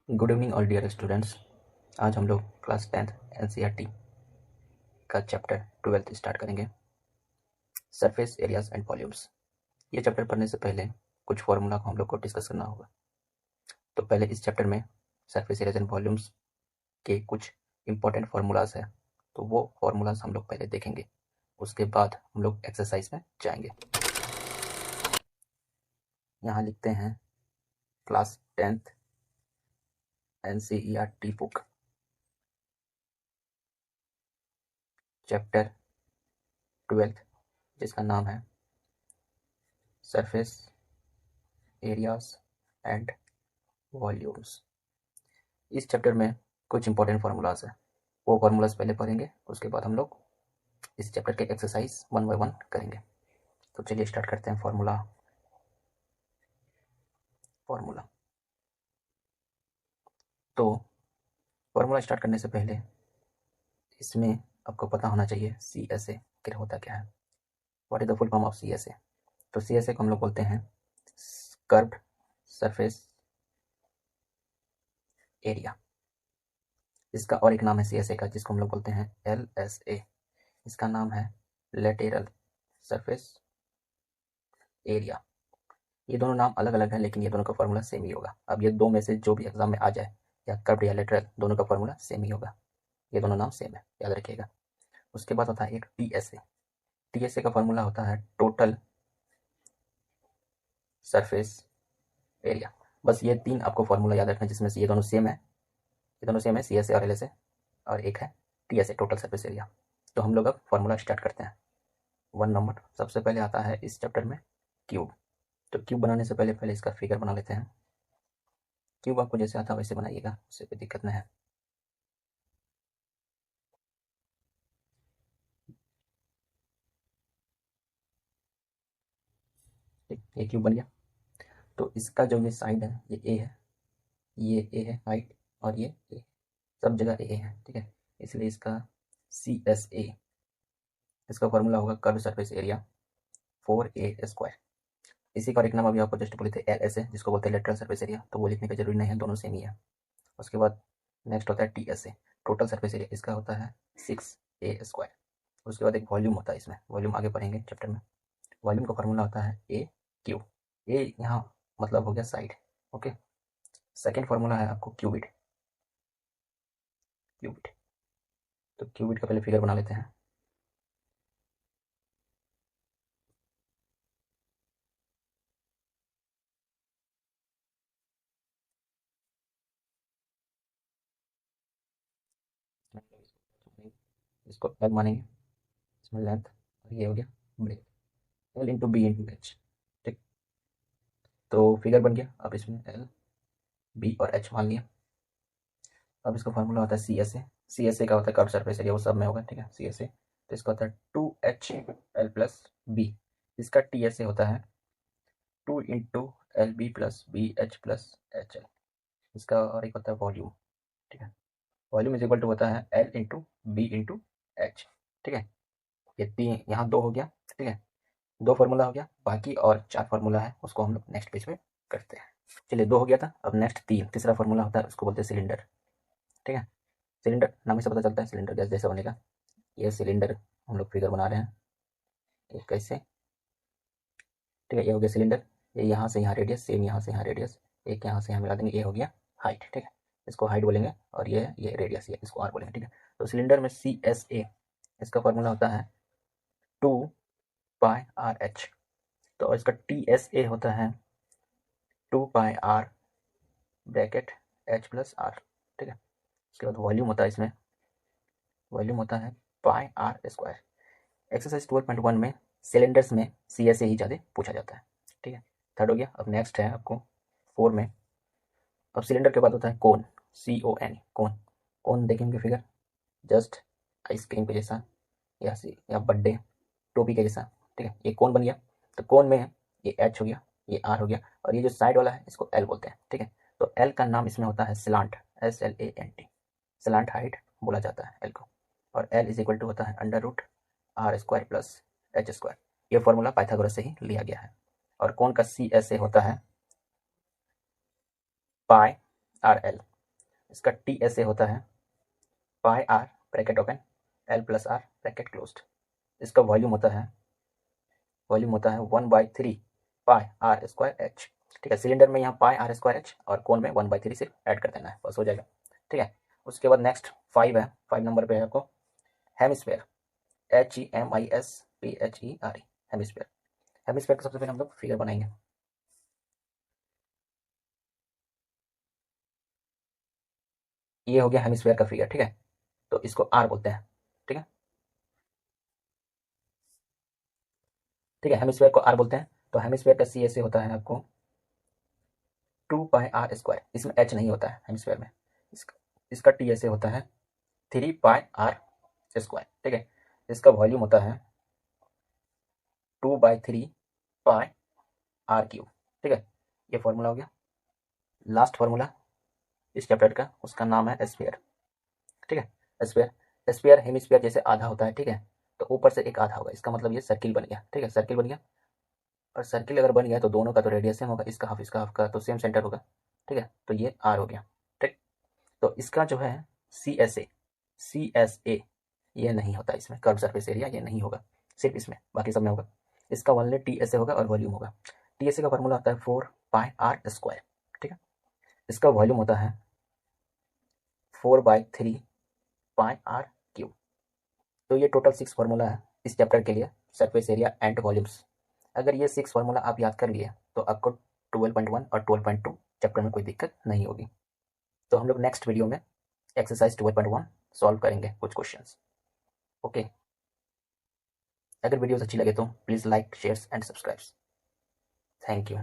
Good evening all dear students. आज हम लोग क्लास 10th एनसीईआरटी का चैप्टर 12th स्टार्ट करेंगे, सरफेस एरियाज एंड वॉल्यूम्स। ये चैप्टर पढ़ने से पहले कुछ फार्मूला को हम लोग को डिस्कस करना होगा। तो पहले इस चैप्टर में सरफेस एरियाज एंड वॉल्यूम्स के कुछ इंपॉर्टेंट फार्मूलाज है, तो वो फार्मूलाज हम लोग पहले देखेंगे, उसके बाद हम लोग एक्सरसाइज में जाएंगे। यहाँ लिखते हैं class 10th NCERT book chapter 12th, जिसका नाम है सरफेस एरियाज एंड वॉल्यूम्स। इस चैप्टर में कुछ इंपॉर्टेंट फार्मूलाज है, वो फार्मूलाज पहले पढ़ेंगे, उसके बाद हम लोग इस चैप्टर के एक्सरसाइज 1 बाय 1 करेंगे। तो चलिए स्टार्ट करते हैं। फार्मूला तो फार्मूला स्टार्ट करने से पहले इसमें आपको पता होना चाहिए CSA क्या होता क्या है, what is the full form of CSA। तो CSA को हम लोग बोलते हैं कर्व्ड सरफेस एरिया। इसका और एक नाम है CSA का, जिसको हम लोग बोलते हैं LSA। इसका नाम है लेटरल सरफेस एरिया। ये दोनों नाम अलग अलग है, लेकिन ये दोनों का फॉर्मूला सेम ही होगा। अब ये दो में से जो भी एग्जाम में आ जाए, या कर्व्ड या लेटरल, दोनों का फॉर्मूला सेम ही होगा। ये दोनों नाम सेम है, याद रखिएगा। उसके बाद होता है एक TSA। TSA का फॉर्मूला होता है टोटल सरफेस एरिया। बस ये तीन आपको फॉर्मूला याद रखना है, जिसमें से ये दोनों सेम है। ये दोनों सेम है, CSA और LSA, और एक है TSA टोटल सरफेस एरिया। तो हम लोग अब फॉर्मूला स्टार्ट करते हैं। 1 नंबर सबसे पहले आता है इस चैप्टर में क्यूब। तो क्यूब बनाने से पहले इसका फिगर बना लेते हैं। क्यूब आपको जैसे आता है वैसे बनाइएगा, उससे कोई दिक्कत नहीं है। ठीक, ये क्यूब बन गया। तो इसका जो ये साइड है, ये ए है, ये ए है हाइट, और ये ए, सब जगह ए है, ठीक है। इसलिए इसका CSA, इसका फॉर्मूला होगा कर्व सरफेस एरिया 4A²। इसी का एक नाम अभी आपको जस्ट बोले थे LSA, जिसको बोलते हैं लेटरल सरफेस एरिया, तो वो लिखने का जरूरी नहीं है, दोनों सेम ही है। उसके बाद नेक्स्ट होता है TSA टोटल सरफेस एरिया, इसका होता है 6A²। उसके बाद एक वॉल्यूम होता है, इसमें वॉल्यूम आगे पढ़ेंगे चैप्टर में। वॉल्यूम का फॉर्मूला होता है AQ। ए यहाँ मतलब हो गया साइड, ओके। सेकेंड फॉर्मूला है आपको क्यूबिट। तो क्यूबिट का पहले फिगर बना लेते हैं। इसको L मानेंगे, इसमें लेंथ, और ये हो गया breadth, L into B into H, ठीक। तो फिगर बन गया। अब इसमें L, B और H मान लिया। अब इसका फॉर्मूला होता है CSA का होता है कर्व सरफेस एरिया, वो सब में होगा, ठीक है। CSA तो इसका होता है 2HL प्लस B। इसका TSA होता है 2 into LB plus BH plus HL। इसका और एक होता है वॉल्यूम, ठीक है। वॉल्यूम इज इक्वल टू होता है L into B into H, ठीक है। ये तीन यहाँ दो हो गया, ठीक है। दो फार्मूला हो गया, बाकी और 4 फार्मूला है, उसको हम लोग नेक्स्ट पेज पे करते हैं। चलिए, दो हो गया था, अब नेक्स्ट तीसरा फार्मूला होता है, उसको बोलते हैं सिलेंडर, ठीक है। सिलेंडर नाम से पता चलता है सिलेंडर गैस जैसा बनेगा। ये सिलेंडर हम लोग फिगर बना रहे हैं एक कैसे, ठीक है। ये हो गया सिलेंडर, ये यहाँ से यहाँ रेडियस, सेम यहाँ से यहाँ रेडियस, एक यहाँ से यहाँ मिला देंगे, ये हो गया हाइट, ठीक है। इसको हाइट बोलेंगे, और ये रेडियस, ये इसको R बोलेंगे, ठीक है। तो सिलेंडर में CSA, इसका फॉर्मूला होता है 2πRH। तो इसका TSA होता है 2πR bracket H plus R, ठीक है। उसके बाद वॉल्यूम होता है, इसमें वॉल्यूम होता है πR²। एक्सरसाइज 12.1 में सिलेंडर्स में CSA ही ज़्यादा पूछा जाता है, ठीक है। थर्ड हो गया। अब नेक्स्ट है आपको 4 में, अब सिलेंडर के बाद होता है कोन, CON, कोन। कोन देखेंगे फिगर, जस्ट आइसक्रीम के जैसा, या बर्थडे टोपी के जैसा, ठीक है। ये कोन बन गया। तो कोन में ये H हो गया, ये R हो गया, और ये जो साइड वाला है इसको L बोलते हैं, ठीक है। तो L का नाम इसमें होता है स्लांट, SLANT, स्लांट हाइट बोला जाता है L को। और L इज इक्वल टू होता है √R² प्लस H²। ये फॉर्मूला पाइथागोरस से ही लिया गया है। और कोन का CSA होता है πRL, इसका टी ऐसे होता है pi r bracket open l plus r bracket closed. इसका वॉल्यूम होता है 1/3 पाई आर स्क्वायर एच। ठीक है, सिलेंडर में यहाँ पाई आर स्क्वायर एच और कोन में 1/3 से ऐड कर देना है, बस हो जाएगा। ठीक है, उसके बाद नेक्स्ट 5 है, 5 नंबर पे है आपको हेमिस्फेयर, HEMISPHERE हेमिस्फेयर। हेमिस्फेयर का सबसे पहले हम लोग फिगर बनाएंगे। ये हो गया हेमिस्फेयर का फिगर। ठीक है, तो इसको आर बोलते हैं। ठीक है, ठीक है, हेमिस्फेयर को आर बोलते हैं। तो हेमिस्फेयर का सी ऐसे होता है आपको 2πr²। इसमें एच नहीं होता है हेमिस्फेयर में। इसका टी ऐसे होता है 3πr²। ठीक है, इसका वॉल्यूम होता है 2/3πr³। ठीक है, ये फॉर्मूला हो गया। लास्ट फॉर्मूला इस चैप्टर का, उसका नाम है स्फीयर। ठीक है, स्फीयर स्फीयर हेमिस्फीयर जैसे आधा होता है। ठीक है, तो ऊपर से एक आधा होगा, इसका मतलब ये सर्किल बन गया। ठीक है, सर्किल बन गया, और सर्किल अगर बन गया तो दोनों का तो रेडियस सेम होगा, इसका हाफ का तो सेम सेंटर होगा। ठीक है, तो ये आर हो गया। ठीक, तो इसका जो है सी एस ए ये नहीं होता, इसमें कर्व सरफेस एरिया ये नहीं होगा, सिर्फ इसमें, बाकी सब में होगा। इसका वॉल्यूम टी एस ए होगा और वॉल्यूम होगा। टी एस ए का फॉर्मूला होता है 4πr²। ठीक है, इसका वॉल्यूम होता है 4/3πr³। तो ये टोटल 6 फार्मूला है इस चैप्टर के लिए, सरफेस एरिया एंड वॉल्यूम्स। अगर ये 6 फार्मूला आप याद कर लिए तो आपको 12.1 और 12.2 चैप्टर में कोई दिक्कत नहीं होगी। तो हम लोग नेक्स्ट वीडियो में एक्सरसाइज 12.1 सॉल्व करेंगे कुछ क्वेश्चंस। ओके, अगर वीडियोस अच्छी लगे तो please like, share and subscribe. Thank you.